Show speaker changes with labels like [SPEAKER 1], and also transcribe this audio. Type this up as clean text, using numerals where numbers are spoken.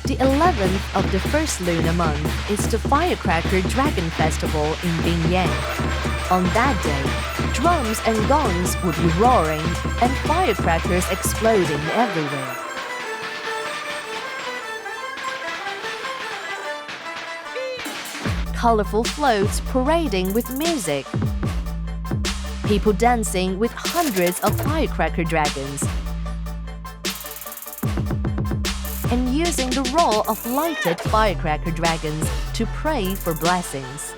[SPEAKER 1] The 11th of the first lunar month is the Firecracker Dragon Festival in Binyang. On that day, drums and gongs would be roaring and firecrackers exploding everywhere. Colorful floats parading with music. People dancing with hundreds of firecracker dragons. And using the roar of lighted firecracker dragons to pray for blessings.